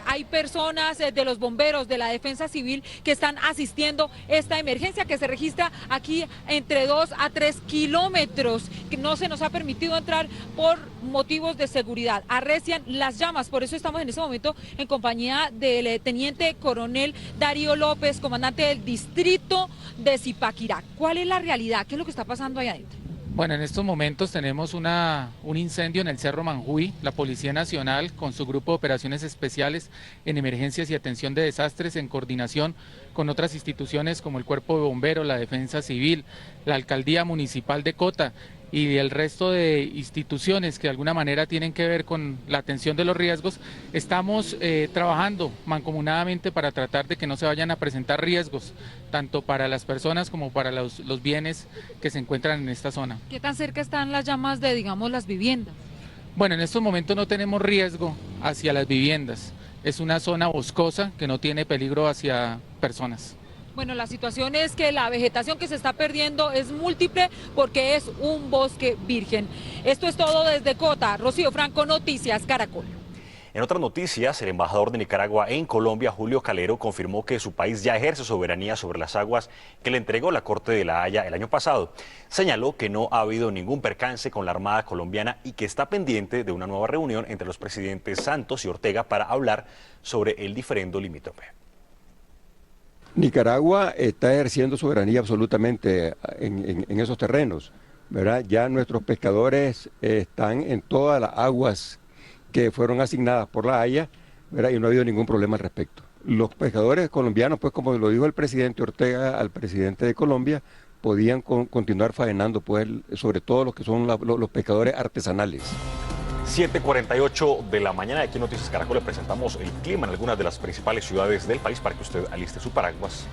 hay personas de los bomberos, de la defensa civil que están asistiendo esta emergencia que se registra aquí entre 2 a 3 kilómetros, que no se nos ha permitido entrar por motivos de seguridad. Arrecian las llamas, por eso estamos en este momento en compañía del teniente coronel Darío López, comandante del distrito de Zipaquirá. ¿Cuál es la realidad? ¿Qué es lo que está pasando ahí adentro? Bueno, en estos momentos tenemos un incendio en el Cerro Manjuy. La Policía Nacional, con su grupo de operaciones especiales en emergencias y atención de desastres, en coordinación con otras instituciones como el Cuerpo de Bomberos, la Defensa Civil, la Alcaldía Municipal de Cota y el resto de instituciones que de alguna manera tienen que ver con la atención de los riesgos, estamos trabajando mancomunadamente para tratar de que no se vayan a presentar riesgos, tanto para las personas como para los bienes que se encuentran en esta zona. ¿Qué tan cerca están las llamas de, digamos, las viviendas? Bueno, en estos momentos no tenemos riesgo hacia las viviendas, es una zona boscosa que no tiene peligro hacia personas. Bueno, la situación es que la vegetación que se está perdiendo es múltiple porque es un bosque virgen. Esto es todo desde Cota. Rocío Franco, Noticias Caracol. En otras noticias, el embajador de Nicaragua en Colombia, Julio Calero, confirmó que su país ya ejerce soberanía sobre las aguas que le entregó la Corte de La Haya el año pasado. Señaló que no ha habido ningún percance con la Armada colombiana y que está pendiente de una nueva reunión entre los presidentes Santos y Ortega para hablar sobre el diferendo limítrofe. Nicaragua está ejerciendo soberanía absolutamente en esos terrenos, ¿verdad? Ya nuestros pescadores están en todas las aguas que fueron asignadas por La Haya, ¿verdad? Y no ha habido ningún problema al respecto. Los pescadores colombianos, pues como lo dijo el presidente Ortega al presidente de Colombia, podían continuar faenando, pues, sobre todo los que son los pescadores artesanales. 7:48 de la mañana, aquí en Noticias Caracol le presentamos el clima en algunas de las principales ciudades del país para que usted aliste su paraguas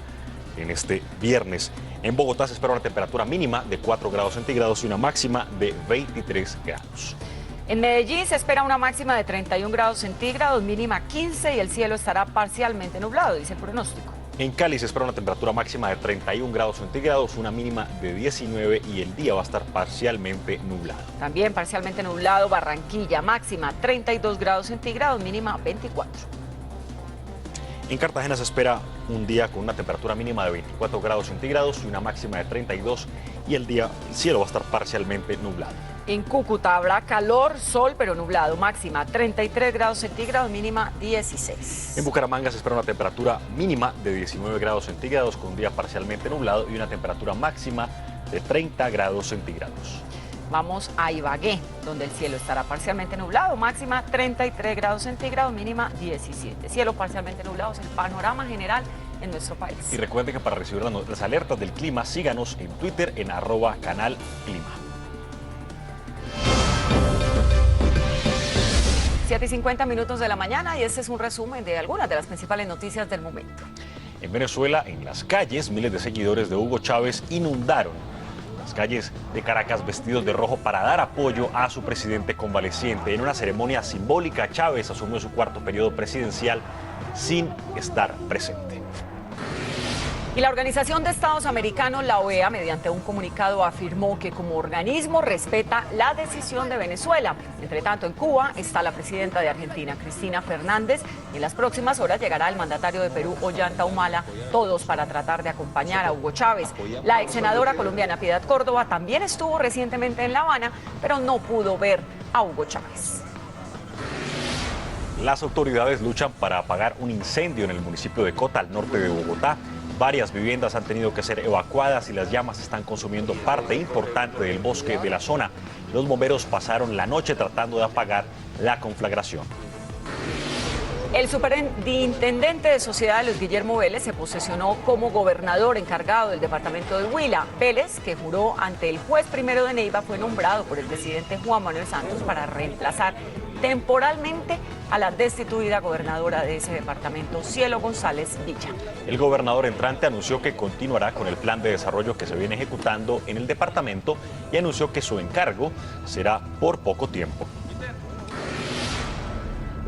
en este viernes. En Bogotá se espera una temperatura mínima de 4 grados centígrados y una máxima de 23 grados. En Medellín se espera una máxima de 31 grados centígrados, mínima 15 y el cielo estará parcialmente nublado, dice el pronóstico. En Cali se espera una temperatura máxima de 31 grados centígrados, una mínima de 19 y el día va a estar parcialmente nublado. También parcialmente nublado Barranquilla, máxima 32 grados centígrados, mínima 24. En Cartagena se espera un día con una temperatura mínima de 24 grados centígrados y una máxima de 32 y el cielo va a estar parcialmente nublado. En Cúcuta habrá calor, sol, pero nublado, máxima 33 grados centígrados, mínima 16. En Bucaramanga se espera una temperatura mínima de 19 grados centígrados con un día parcialmente nublado y una temperatura máxima de 30 grados centígrados. Vamos a Ibagué, donde el cielo estará parcialmente nublado, máxima 33 grados centígrados, mínima 17. Cielo parcialmente nublado es el panorama general en nuestro país. Y recuerden que para recibir las alertas del clima, síganos en Twitter en @canalclima. 7:50 de la mañana y este es un resumen de algunas de las principales noticias del momento. En Venezuela, en las calles, miles de seguidores de Hugo Chávez inundaron las calles de Caracas vestidos de rojo para dar apoyo a su presidente convaleciente. En una ceremonia simbólica, Chávez asumió su cuarto periodo presidencial sin estar presente. Y la Organización de Estados Americanos, la OEA, mediante un comunicado afirmó que como organismo respeta la decisión de Venezuela. Entre tanto, en Cuba está la presidenta de Argentina, Cristina Fernández, y en las próximas horas llegará el mandatario de Perú, Ollanta Humala, todos para tratar de acompañar a Hugo Chávez. La ex senadora colombiana Piedad Córdoba también estuvo recientemente en La Habana, pero no pudo ver a Hugo Chávez. Las autoridades luchan para apagar un incendio en el municipio de Cota, al norte de Bogotá. Varias viviendas han tenido que ser evacuadas y las llamas están consumiendo parte importante del bosque de la zona. Los bomberos pasaron la noche tratando de apagar la conflagración. El superintendente de Sociedad, Luis Guillermo Vélez, se posesionó como gobernador encargado del departamento de Huila. Vélez, que juró ante el juez primero de Neiva, fue nombrado por el presidente Juan Manuel Santos para reemplazar temporalmente a la destituida gobernadora de ese departamento, Cielo González Villa. El gobernador entrante anunció que continuará con el plan de desarrollo que se viene ejecutando en el departamento y anunció que su encargo será por poco tiempo.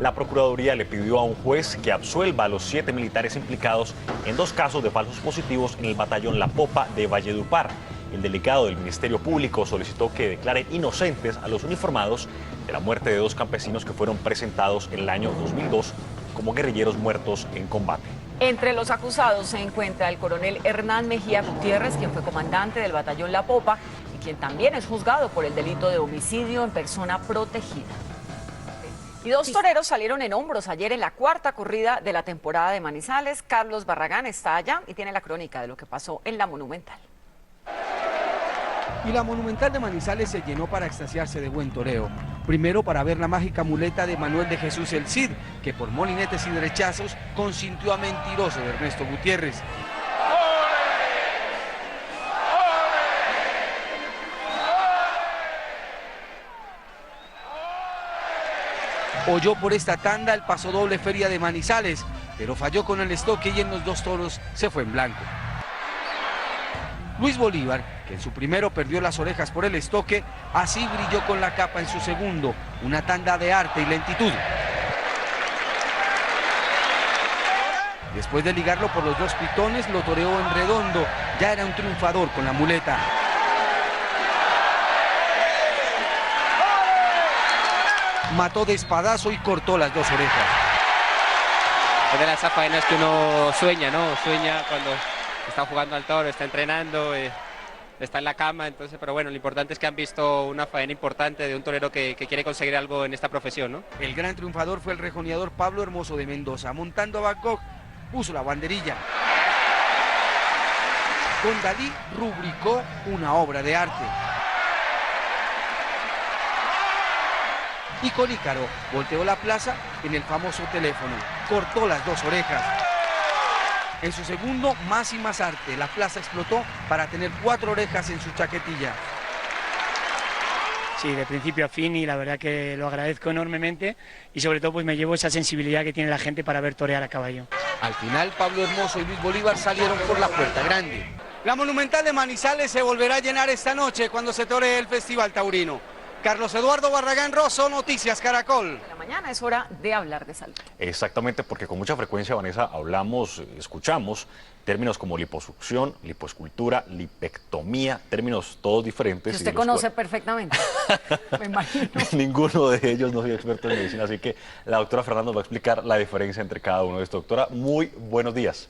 La Procuraduría le pidió a un juez que absuelva a los 7 militares implicados en 2 casos de falsos positivos en el batallón La Popa de Valledupar. El delegado del Ministerio Público solicitó que declaren inocentes a los uniformados de la muerte de 2 campesinos que fueron presentados en el año 2002 como guerrilleros muertos en combate. Entre los acusados se encuentra el coronel Hernán Mejía Gutiérrez, quien fue comandante del batallón La Popa y quien también es juzgado por el delito de homicidio en persona protegida. Y 2 toreros salieron en hombros ayer en la 4ª corrida de la temporada de Manizales. Carlos Barragán está allá y tiene la crónica de lo que pasó en la Monumental. Y la Monumental de Manizales se llenó para extasiarse de buen toreo. Primero para ver la mágica muleta de Manuel de Jesús el Cid, que por molinetes y derechazos consintió a Mentiroso de Ernesto Gutiérrez. Oyó por esta tanda el paso doble Feria de Manizales, pero falló con el estoque y en los 2 toros se fue en blanco. Luis Bolívar, que en su primero perdió las orejas por el estoque, así brilló con la capa en su segundo, una tanda de arte y lentitud. Después de ligarlo por los 2 pitones, lo toreó en redondo, ya era un triunfador con la muleta. mató de espadazo y cortó las 2 orejas. Es de las faenas que uno sueña, ¿no? Sueña cuando está jugando al toro, está entrenando, está en la cama, entonces, pero bueno, lo importante es que han visto una faena importante de un torero que quiere conseguir algo en esta profesión, ¿no? El gran triunfador fue el rejoneador Pablo Hermoso de Mendoza. Montando a Bangkok, puso la banderilla. Don Dalí rubricó una obra de arte. Y con Ícaro volteó la plaza en el famoso teléfono, cortó las 2 orejas. En su segundo, más y más arte, la plaza explotó para tener 4 orejas en su chaquetilla. Sí, de principio a fin, y la verdad que lo agradezco enormemente, y sobre todo pues me llevo esa sensibilidad que tiene la gente para ver torear a caballo. Al final, Pablo Hermoso y Luis Bolívar salieron por la puerta grande. La Monumental de Manizales se volverá a llenar esta noche cuando se toree el Festival Taurino. Carlos Eduardo Barragán Rosso, Noticias Caracol. La mañana es hora de hablar de salud. Exactamente, porque con mucha frecuencia, Vanessa, escuchamos términos como liposucción, lipoescultura, lipectomía, términos todos diferentes. Que usted conoce perfectamente, me imagino. Ninguno de ellos no soy experto en medicina, así que la doctora Fernanda nos va a explicar la diferencia entre cada uno de estos. Doctora, muy buenos días.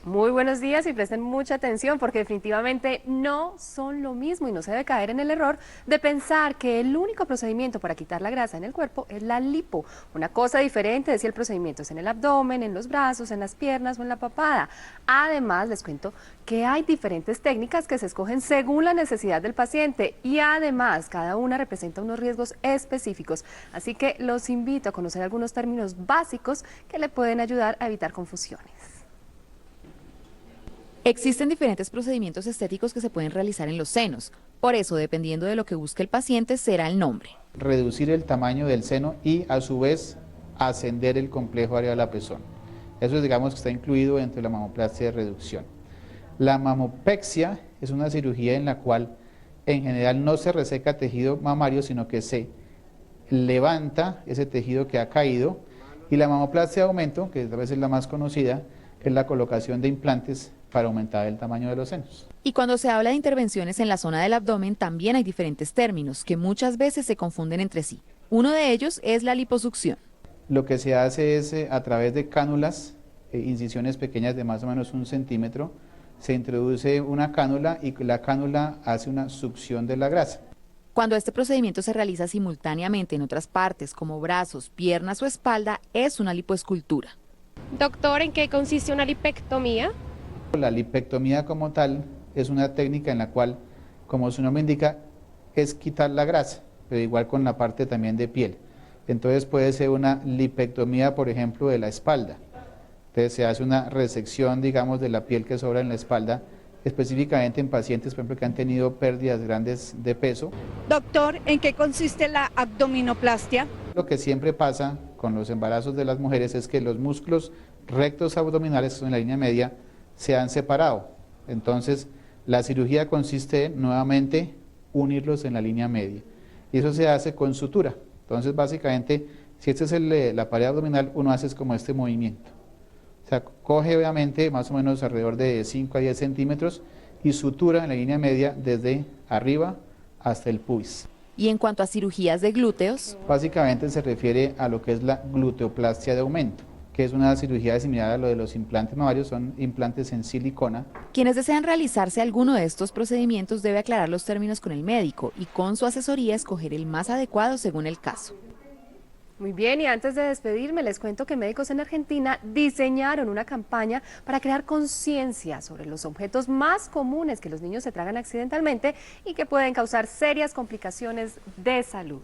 Muy buenos días y presten mucha atención porque definitivamente no son lo mismo y no se debe caer en el error de pensar que el único procedimiento para quitar la grasa en el cuerpo es la lipo. Una cosa diferente es si el procedimiento es en el abdomen, en los brazos, en las piernas o en la papada. Además, les cuento que hay diferentes técnicas que se escogen según la necesidad del paciente y además cada una representa unos riesgos específicos. Así que los invito a conocer algunos términos básicos que le pueden ayudar a evitar confusiones. Existen diferentes procedimientos estéticos que se pueden realizar en los senos. Por eso, dependiendo de lo que busque el paciente, será el nombre. Reducir el tamaño del seno y, a su vez, ascender el complejo areola-pezón. Eso, digamos, que está incluido dentro de la mamoplastia de reducción. La mamopexia es una cirugía en la cual, en general, no se reseca tejido mamario, sino que se levanta ese tejido que ha caído. Y la mamoplastia de aumento, que tal vez es la más conocida, es la colocación de implantes para aumentar el tamaño de los senos. Y cuando se habla de intervenciones en la zona del abdomen, también hay diferentes términos que muchas veces se confunden entre sí. Uno de ellos es la liposucción. Lo que se hace es a través de cánulas, incisiones pequeñas de más o menos 1 centímetro, se introduce una cánula y la cánula hace una succión de la grasa. Cuando este procedimiento se realiza simultáneamente en otras partes como brazos, piernas o espalda, es una lipoescultura. Doctor, ¿en qué consiste una lipectomía? La lipectomía como tal es una técnica en la cual, como su nombre indica, es quitar la grasa, pero igual con la parte también de piel. Entonces puede ser una lipectomía, por ejemplo, de la espalda. Entonces se hace una resección, digamos, de la piel que sobra en la espalda, específicamente en pacientes, por ejemplo, que han tenido pérdidas grandes de peso. Doctor, ¿en qué consiste la abdominoplastia? Lo que siempre pasa con los embarazos de las mujeres es que los músculos rectos abdominales, que son en la línea media, se han separado. Entonces, la cirugía consiste en, nuevamente, unirlos en la línea media. Y eso se hace con sutura. Entonces, básicamente, si esta es la pared abdominal, uno hace como este movimiento. O sea, coge obviamente más o menos alrededor de 5 a 10 centímetros y sutura en la línea media desde arriba hasta el pubis. Y en cuanto a cirugías de glúteos, básicamente se refiere a lo que es la gluteoplastia de aumento, que es una cirugía similar a lo de los implantes mamarios, son implantes en silicona. Quienes desean realizarse alguno de estos procedimientos debe aclarar los términos con el médico y con su asesoría escoger el más adecuado según el caso. Muy bien, y antes de despedirme les cuento que médicos en Argentina diseñaron una campaña para crear conciencia sobre los objetos más comunes que los niños se tragan accidentalmente y que pueden causar serias complicaciones de salud.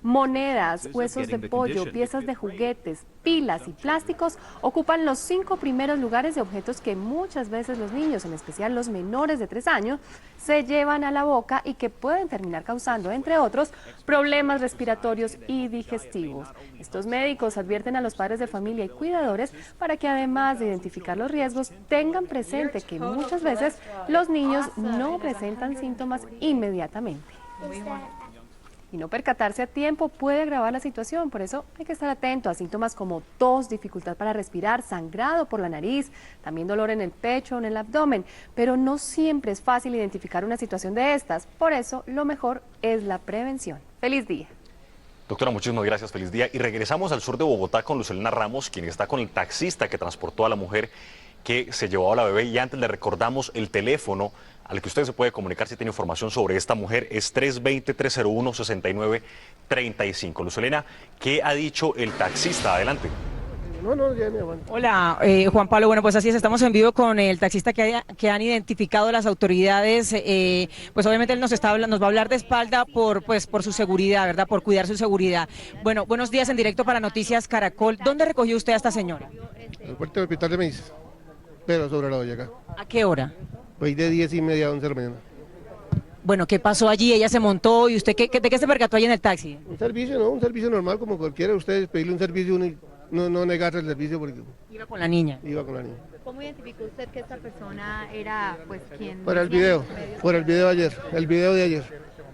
Monedas, huesos de pollo, piezas de juguetes, pilas y plásticos ocupan los 5 primeros lugares de objetos que muchas veces los niños, en especial los menores de 3 años, se llevan a la boca y que pueden terminar causando, entre otros, problemas respiratorios y digestivos. Estos médicos advierten a los padres de familia y cuidadores para que, además de identificar los riesgos, tengan presente que muchas veces los niños no presentan síntomas inmediatamente. Y no percatarse a tiempo puede agravar la situación, por eso hay que estar atento a síntomas como tos, dificultad para respirar, sangrado por la nariz, también dolor en el pecho o en el abdomen, pero no siempre es fácil identificar una situación de estas, por eso lo mejor es la prevención. ¡Feliz día! Doctora, muchísimas gracias, feliz día. Y regresamos al sur de Bogotá con Lucelena Ramos, quien está con el taxista que transportó a la mujer que se llevó a la bebé. Y antes le recordamos el teléfono al que usted se puede comunicar si tiene información sobre esta mujer, es 320-301-6935. Lucelena, ¿qué ha dicho el taxista? Adelante. No, ya me aguanto. Hola, Juan Pablo. Bueno, pues así es, estamos en vivo con el taxista que han identificado las autoridades. Pues obviamente él nos va a hablar de espalda por su seguridad, ¿verdad? Por cuidar su seguridad. Bueno, buenos días en directo para Noticias Caracol. ¿Dónde recogió usted a esta señora? En el puerto del Hospital de Maíz, pero sobre la Boyacá. ¿A qué hora? Pues de 10:30 a 11 de la mañana. Bueno, ¿qué pasó allí? Ella se montó y usted, ¿de qué se percató allí en el taxi? Un servicio, ¿no? Un servicio normal como cualquiera. Ustedes pedirle un servicio y no negarle el servicio porque... Iba con la niña. Iba con la niña. ¿Cómo identificó usted que esta persona era, pues, quien... Por el video de ayer, el video de ayer.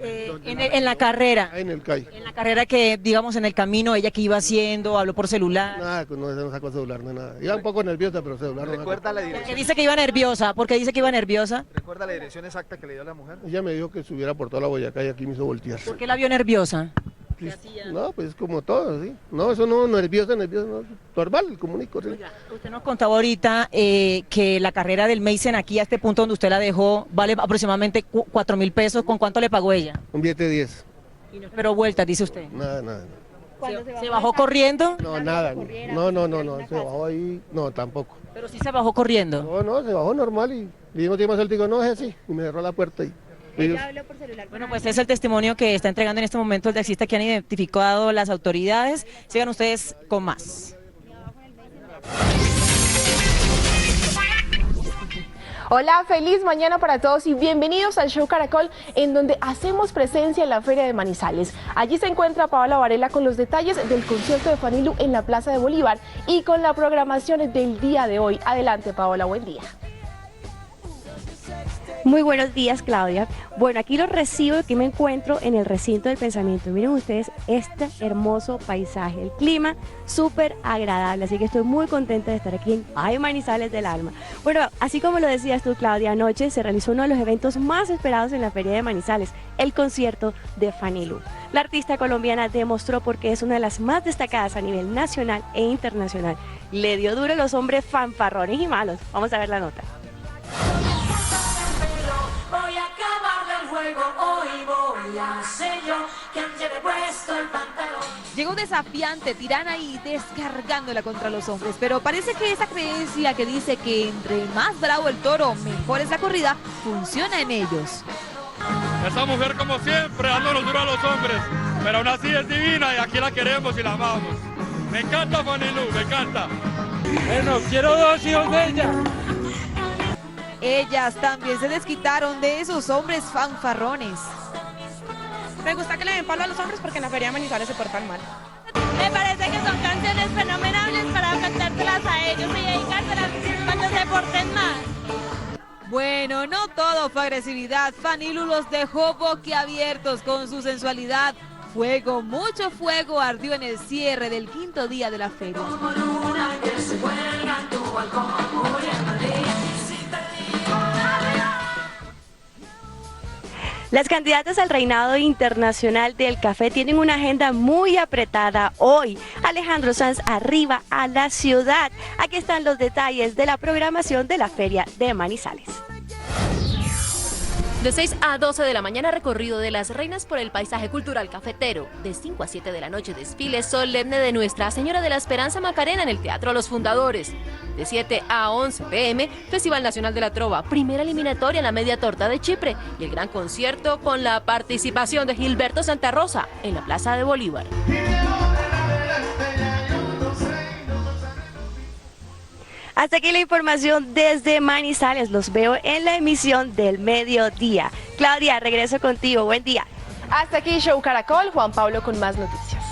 En la carrera. En el CAI. En la carrera que, digamos, en el camino, ella que iba haciendo, habló por celular. Nada, no sacó celular, no nada. Iba un poco nerviosa, pero celular no. ¿Recuerda la dirección? Porque dice que iba nerviosa. ¿Por qué dice que iba nerviosa? ¿Recuerda la dirección exacta que le dio la mujer? Ella me dijo que subiera por toda la Boyacá y aquí me hizo voltear. ¿Por qué la vio nerviosa? No, pues como todo, ¿sí? No, eso no, nerviosa, no, normal, común y corriente. Usted nos contaba ahorita que la carrera del Meisen aquí a este punto donde usted la dejó vale aproximadamente 4.000 pesos. ¿Con cuánto le pagó ella? Un billete de 10. Pero vueltas, dice usted. Nada. ¿Se bajó corriendo? No, nada. No, se bajó ahí, no, tampoco. Pero sí se bajó corriendo. No, se bajó normal y le dimos tiempo al digo, no, es así, y me cerró la puerta y... Ella habló por celular. Bueno, pues es el testimonio que está entregando en este momento el taxista que han identificado las autoridades. Sigan ustedes con más. Hola, feliz mañana para todos y bienvenidos al Show Caracol, en donde hacemos presencia en la Feria de Manizales. Allí se encuentra Paola Varela con los detalles del concierto de Fanny Lu en la Plaza de Bolívar y con la programación del día de hoy. Adelante, Paola, buen día. Muy buenos días, Claudia. Bueno, aquí los recibo, aquí me encuentro en el recinto del pensamiento. Miren ustedes este hermoso paisaje, el clima súper agradable, así que estoy muy contenta de estar aquí en Ay Manizales del Alma. Bueno, así como lo decías tú, Claudia, anoche se realizó uno de los eventos más esperados en la Feria de Manizales, el concierto de Fanny Lu. La artista colombiana demostró por qué es una de las más destacadas a nivel nacional e internacional. Le dio duro a los hombres fanfarrones y malos. Vamos a ver la nota. Voy a acabar el juego, hoy voy a ser yo quien lleve puesto el pantalón. Llegó desafiante, tirana y descargándola contra los hombres, pero parece que esa creencia que dice que entre más bravo el toro, mejor es la corrida, funciona en ellos. Esa mujer, como siempre, dándonos duro a los hombres, pero aún así es divina y aquí la queremos y la amamos. Me encanta Fanny Lu, me encanta. Bueno, quiero 2 hijos de ella. Ellas también se desquitaron de esos hombres fanfarrones. Me gusta que le den palo a los hombres porque en la Feria de Manizales se portan mal. Me parece que son canciones fenomenales para cantárselas a ellos y dedicárselas cuando se porten mal. Bueno, no todo fue agresividad. Fanny Lu los dejó boquiabiertos con su sensualidad. Fuego, mucho fuego ardió en el cierre del 5º día de la feria. Las candidatas al reinado internacional del café tienen una agenda muy apretada hoy. Alejandro Sanz arriba a la ciudad. Aquí están los detalles de la programación de la Feria de Manizales. De 6 a 12 de la mañana, recorrido de las reinas por el paisaje cultural cafetero. De 5 a 7 de la noche, desfile solemne de Nuestra Señora de la Esperanza Macarena en el Teatro Los Fundadores. De 7 a 11 p.m, Festival Nacional de la Trova, primera eliminatoria en la Media Torta de Chipre y el gran concierto con la participación de Gilberto Santa Rosa en la Plaza de Bolívar. Hasta aquí la información desde Manizales. Los veo en la emisión del mediodía. Claudia, regreso contigo. Buen día. Hasta aquí Show Caracol. Juan Pablo con más noticias.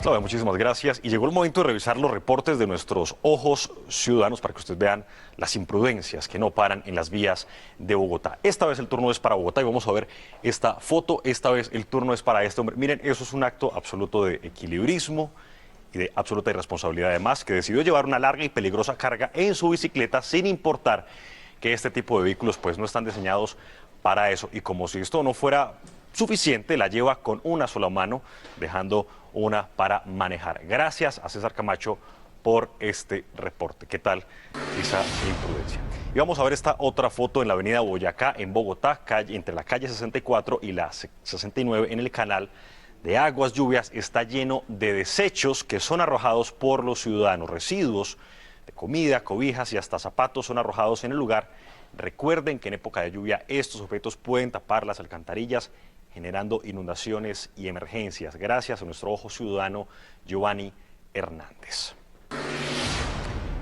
Claudia, muchísimas gracias. Y llegó el momento de revisar los reportes de nuestros ojos ciudadanos para que ustedes vean las imprudencias que no paran en las vías de Bogotá. Esta vez el turno es para Bogotá y vamos a ver esta foto. Esta vez el turno es para este hombre. Miren, eso es un acto absoluto de equilibrismo y de absoluta irresponsabilidad, además, que decidió llevar una larga y peligrosa carga en su bicicleta sin importar que este tipo de vehículos pues no están diseñados para eso. Y como si esto no fuera suficiente, la lleva con una sola mano, dejando una para manejar. Gracias a César Camacho por este reporte. ¿Qué tal esa imprudencia? Y vamos a ver esta otra foto en la avenida Boyacá, en Bogotá, entre la calle 64 y la 69, en el canal de aguas lluvias. Está lleno de desechos que son arrojados por los ciudadanos. Residuos de comida, cobijas y hasta zapatos son arrojados en el lugar. Recuerden que en época de lluvia estos objetos pueden tapar las alcantarillas, generando inundaciones y emergencias. Gracias a nuestro ojo ciudadano Giovanni Hernández.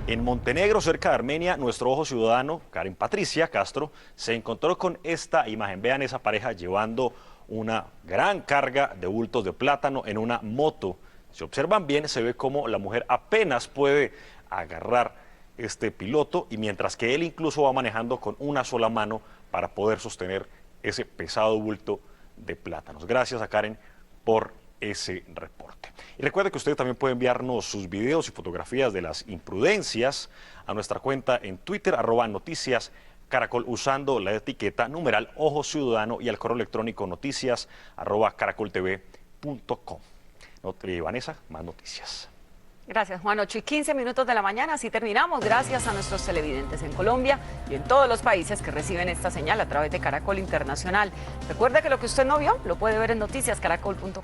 En Montenegro, cerca de Armenia, nuestro ojo ciudadano, Karen Patricia Castro, se encontró con esta imagen. Vean esa pareja llevando una gran carga de bultos de plátano en una moto. Si observan bien, se ve como la mujer apenas puede agarrar este piloto, y mientras que él incluso va manejando con una sola mano para poder sostener ese pesado bulto de plátanos. Gracias a Karen por ese reporte. Y recuerde que usted también puede enviarnos sus videos y fotografías de las imprudencias a nuestra cuenta en Twitter, @noticiascaracol, usando la etiqueta numeral Ojo Ciudadano, y al correo electrónico noticias@caracoltv.com. Vanessa, más noticias. Gracias, Juan. 8:15 de la mañana, así terminamos. Gracias a nuestros televidentes en Colombia y en todos los países que reciben esta señal a través de Caracol Internacional. Recuerde que lo que usted no vio lo puede ver en noticiascaracol.com.